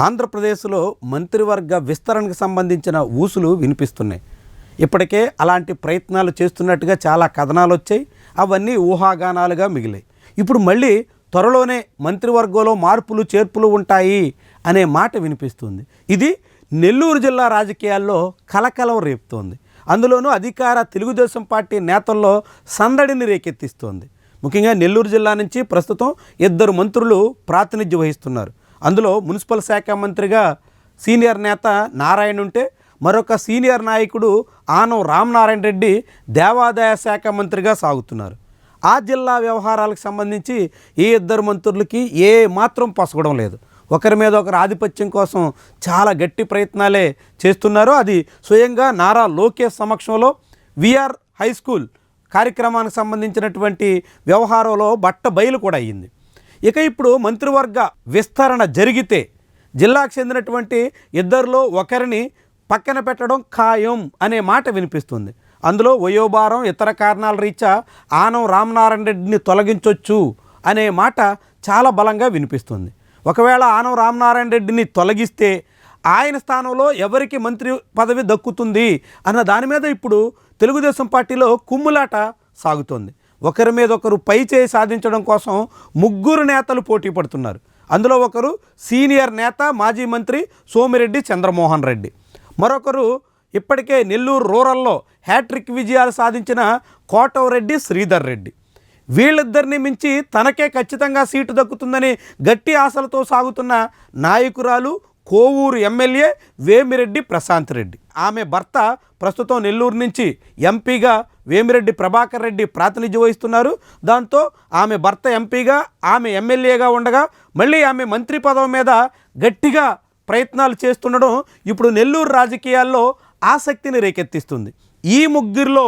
ఆంధ్రప్రదేశ్లో మంత్రివర్గ విస్తరణకు సంబంధించిన ఊసులు వినిపిస్తున్నాయి. ఇప్పటికే అలాంటి ప్రయత్నాలు చేస్తున్నట్టుగా చాలా కథనాలు వచ్చాయి. అవన్నీ ఊహాగానాలుగా మిగిలాయి. ఇప్పుడు మళ్ళీ త్వరలోనే మంత్రివర్గంలో మార్పులు చేర్పులు ఉంటాయి అనే మాట వినిపిస్తుంది. ఇది నెల్లూరు జిల్లా రాజకీయాల్లో కలకలం రేపుతోంది. అందులోనూ అధికార తెలుగుదేశం పార్టీ నేతల్లో సందడిని రేకెత్తిస్తోంది. ముఖ్యంగా నెల్లూరు జిల్లా నుంచి ప్రస్తుతం 2 మంత్రులు ప్రాతినిధ్యం వహిస్తున్నారు. అందులో మున్సిపల్ శాఖ మంత్రిగా సీనియర్ నేత నారాయణ ఉంటే, మరొక సీనియర్ నాయకుడు ఆనం రామనారాయణ రెడ్డి దేవాదాయ శాఖ మంత్రిగా సాగుతున్నారు. ఆ జిల్లా వ్యవహారాలకు సంబంధించి ఈ 2 మంత్రులకి ఏ మాత్రం పొసగడం లేదు. ఒకరి మీద ఒకరు ఆధిపత్యం కోసం చాలా గట్టి ప్రయత్నాలే చేస్తున్నారు. అది స్వయంగా నారా లోకేష్ సమక్షంలో విఆర్ హై స్కూల్ కార్యక్రమానికి సంబంధించినటువంటి వ్యవహారంలో బట్ట బయలు కూడా అయ్యింది. ఇక ఇప్పుడు మంత్రివర్గ విస్తరణ జరిగితే జిల్లాకు చెందినటువంటి 2లో ఒకరిని పక్కన పెట్టడం ఖాయం అనే మాట వినిపిస్తుంది. అందులో వయోభారం ఇతర కారణాల రీత్యా ఆనం రామనారాయణ రెడ్డిని తొలగించవచ్చు అనే మాట చాలా బలంగా వినిపిస్తుంది. ఒకవేళ ఆనం రామనారాయణ రెడ్డిని తొలగిస్తే ఆయన స్థానంలో ఎవరికి మంత్రి పదవి దక్కుతుంది అన్న దాని మీద ఇప్పుడు తెలుగుదేశం పార్టీలో కుమ్ములాట సాగుతోంది. ఒకరి మీద ఒకరు పై చేయి సాధించడం కోసం 3 నేతలు పోటీ పడుతున్నారు. అందులో ఒకరు సీనియర్ నేత మాజీ మంత్రి సోమిరెడ్డి చంద్రమోహన్ రెడ్డి, మరొకరు ఇప్పటికే నెల్లూరు రూరల్లో హ్యాట్రిక్ విజయాలు సాధించిన కోటవరెడ్డి శ్రీధర్ రెడ్డి. వీళ్ళిద్దరిని మించి తనకే ఖచ్చితంగా సీటు దక్కుతుందని గట్టి ఆశలతో సాగుతున్న నాయకురాలు కోవూరు ఎమ్మెల్యే వేమిరెడ్డి ప్రశాంత్ రెడ్డి. ఆమె భర్త ప్రస్తుతం నెల్లూరు నుంచి ఎంపీగా వేమిరెడ్డి ప్రభాకర్ రెడ్డి ప్రాతినిధ్యం వహిస్తున్నారు. దాంతో ఆమె భర్త ఎంపీగా, ఆమె ఎమ్మెల్యేగా ఉండగా మళ్ళీ ఆమె మంత్రి పదవి మీద గట్టిగా ప్రయత్నాలు చేస్తుండడం ఇప్పుడు నెల్లూరు రాజకీయాల్లో ఆసక్తిని రేకెత్తిస్తుంది. ఈ 3లో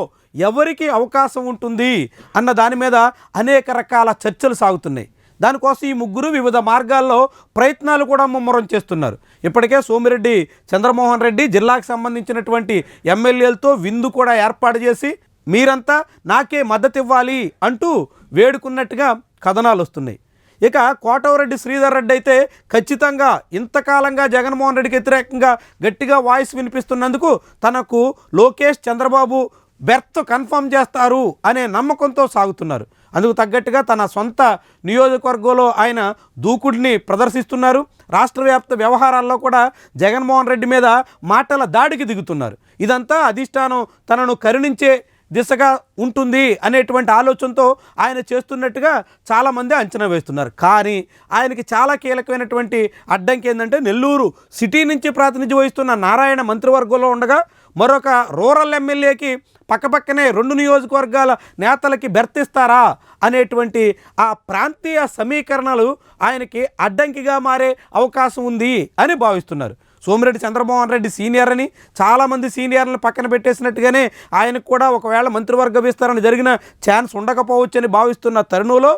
ఎవరికి అవకాశం ఉంటుంది అన్న దాని మీద అనేక రకాల చర్చలు సాగుతున్నాయి. దానికోసం ఈ 3 వివిధ మార్గాల్లో ప్రయత్నాలు కూడా ముమ్మరం చేస్తున్నారు. ఇప్పటికే సోమిరెడ్డి చంద్రమోహన్ రెడ్డి జిల్లాకు సంబంధించినటువంటి ఎమ్మెల్యేలతో విందు కూడా ఏర్పాటు చేసి మీరంతా నాకే మద్దతు ఇవ్వాలి అంటూ వేడుకున్నట్టుగా కథనాలు వస్తున్నాయి. ఇక కోటవరెడ్డి శ్రీధర్ రెడ్డి అయితే ఖచ్చితంగా ఇంతకాలంగా జగన్మోహన్ రెడ్డికి వ్యతిరేకంగా గట్టిగా వాయిస్ వినిపిస్తున్నందుకు తనకు లోకేష్ చంద్రబాబు బెర్త్ కన్ఫర్మ్ చేస్తారు అనే నమ్మకంతో సాగుతున్నారు. అందుకు తగ్గట్టుగా తన సొంత నియోజకవర్గంలో ఆయన దూకుడిని ప్రదర్శిస్తున్నారు. రాష్ట్ర వ్యాప్త వ్యవహారాల్లో కూడా జగన్మోహన్ రెడ్డి మీద మాటల దాడికి దిగుతున్నారు. ఇదంతా అధిష్టానం తనను కరుణించే దిశగా ఉంటుంది అనేటువంటి ఆలోచనతో ఆయన చేస్తున్నట్టుగా చాలామంది అంచనా వేస్తున్నారు. కానీ ఆయనకి చాలా కీలకమైనటువంటి అడ్డంకి ఏంటంటే నెల్లూరు సిటీ నుంచి ప్రాతినిధ్యం వహిస్తున్న నారాయణ మంత్రివర్గంలో ఉండగా మరొక రూరల్ ఎమ్మెల్యేకి పక్కపక్కనే 2 నియోజకవర్గాల నేతలకి బెర్తిస్తారా అనేటువంటి ఆ ప్రాంతీయ సమీకరణలు ఆయనకి అడ్డంకిగా మారే అవకాశం ఉంది అని భావిస్తున్నారు. సోమిరెడ్డి చంద్రమోహన్ రెడ్డి సీనియర్ అని చాలామంది సీనియర్లను పక్కన పెట్టేసినట్టుగానే ఆయనకు కూడా ఒకవేళ మంత్రివర్గ విస్తరణ జరిగిన ఛాన్స్ ఉండకపోవచ్చని భావిస్తున్న తరుణంలో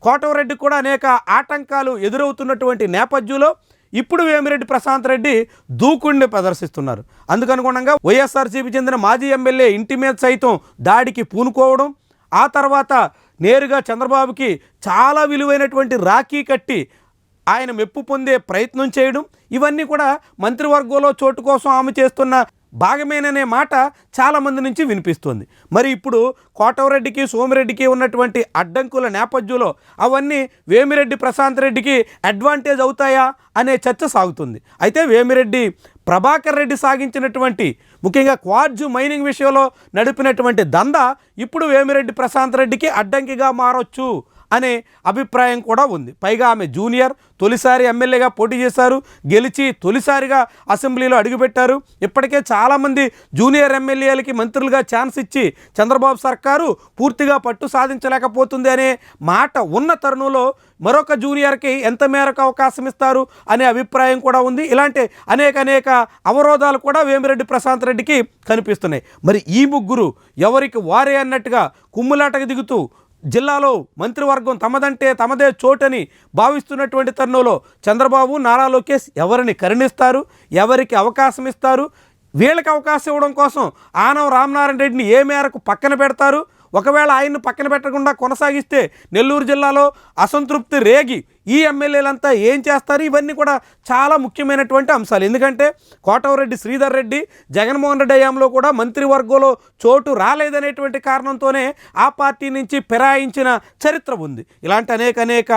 కోటవరెడ్డి కూడా అనేక ఆటంకాలు ఎదురవుతున్నటువంటి నేపథ్యంలో ఇప్పుడు వేమిరెడ్డి ప్రశాంత్ రెడ్డి దూకుడిని ప్రదర్శిస్తున్నారు. అందుకనుగుణంగా వైఎస్ఆర్సీపీ చెందిన మాజీ ఎమ్మెల్యే ఇంటి మీద సైతం దాడికి పూనుకోవడం, ఆ తర్వాత నేరుగా చంద్రబాబుకి చాలా విలువైనటువంటి రాఖీ కట్టి ఆయన మెప్పు పొందే ప్రయత్నం చేయడం, ఇవన్నీ కూడా మంత్రివర్గంలో చోటు కోసం ఆమె చేస్తున్న భాగమేననే మాట చాలామంది నుంచి వినిపిస్తుంది. మరి ఇప్పుడు కోటవరెడ్డికి సోమిరెడ్డికి ఉన్నటువంటి అడ్డంకుల నేపథ్యంలో అవన్నీ వేమిరెడ్డి ప్రశాంత్ రెడ్డికి అడ్వాంటేజ్ అవుతాయా అనే చర్చ సాగుతుంది. అయితే వేమిరెడ్డి ప్రభాకర్ రెడ్డి సాగించినటువంటి ముఖ్యంగా క్వార్జు మైనింగ్ విషయంలో నడిపినటువంటి దందా ఇప్పుడు వేమిరెడ్డి ప్రశాంత్ రెడ్డికి అడ్డంకిగా మారొచ్చు అనే అభిప్రాయం కూడా ఉంది. పైగా ఆమె జూనియర్, తొలిసారి ఎమ్మెల్యేగా పోటీ చేశారు, గెలిచి తొలిసారిగా అసెంబ్లీలో అడుగుపెట్టారు. ఇప్పటికే చాలామంది జూనియర్ ఎమ్మెల్యేలకి మంత్రులుగా ఛాన్స్ ఇచ్చి చంద్రబాబు సర్కారు పూర్తిగా పట్టు సాధించలేకపోతుంది అనే మాట ఉన్న తరుణంలో మరొక జూనియర్కి ఎంత మేరకు అవకాశం ఇస్తారు అనే అభిప్రాయం కూడా ఉంది. ఇలాంటి అనేక అవరోధాలు కూడా వేమిరెడ్డి ప్రశాంత్ రెడ్డికి కనిపిస్తున్నాయి. మరి ఈ 3 ఎవరికి వారే అన్నట్టుగా కుమ్ములాటకు దిగుతూ జిల్లాలో మంత్రివర్గం తమదంటే తమదే చోటని భావిస్తున్నటువంటి తరుణంలో చంద్రబాబు, నారా లోకేష్ ఎవరిని కరుణిస్తారు, ఎవరికి అవకాశం ఇస్తారు, వీళ్ళకి అవకాశం ఇవ్వడం కోసం ఆనం రామనారాయణ రెడ్డిని ఏ మేరకు పక్కన పెడతారు, ఒకవేళ ఆయన్ను పక్కన పెట్టకుండా కొనసాగిస్తే నెల్లూరు జిల్లాలో అసంతృప్తి రేగి ఈ ఎమ్మెల్యేలంతా ఏం చేస్తారు, ఇవన్నీ కూడా చాలా ముఖ్యమైనటువంటి అంశాలు. ఎందుకంటే కోటమిరెడ్డి శ్రీధర్ రెడ్డి జగన్మోహన్ రెడ్డి హయాంలో కూడా మంత్రివర్గంలో చోటు రాలేదనేటువంటి కారణంతోనే ఆ పార్టీ నుంచి ఫిరాయించిన చరిత్ర ఉంది. ఇలాంటి అనేక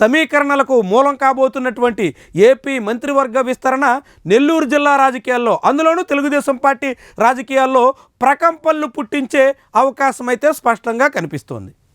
సమీకరణలకు మూలం కాబోతున్నటువంటి ఏపీ మంత్రివర్గ విస్తరణ నెల్లూరు జిల్లా రాజకీయాల్లో, అందులోనూ తెలుగుదేశం పార్టీ రాజకీయాల్లో ప్రకంపనలు పుట్టించే అవకాశం అయితే స్పష్టంగా కనిపిస్తోంది.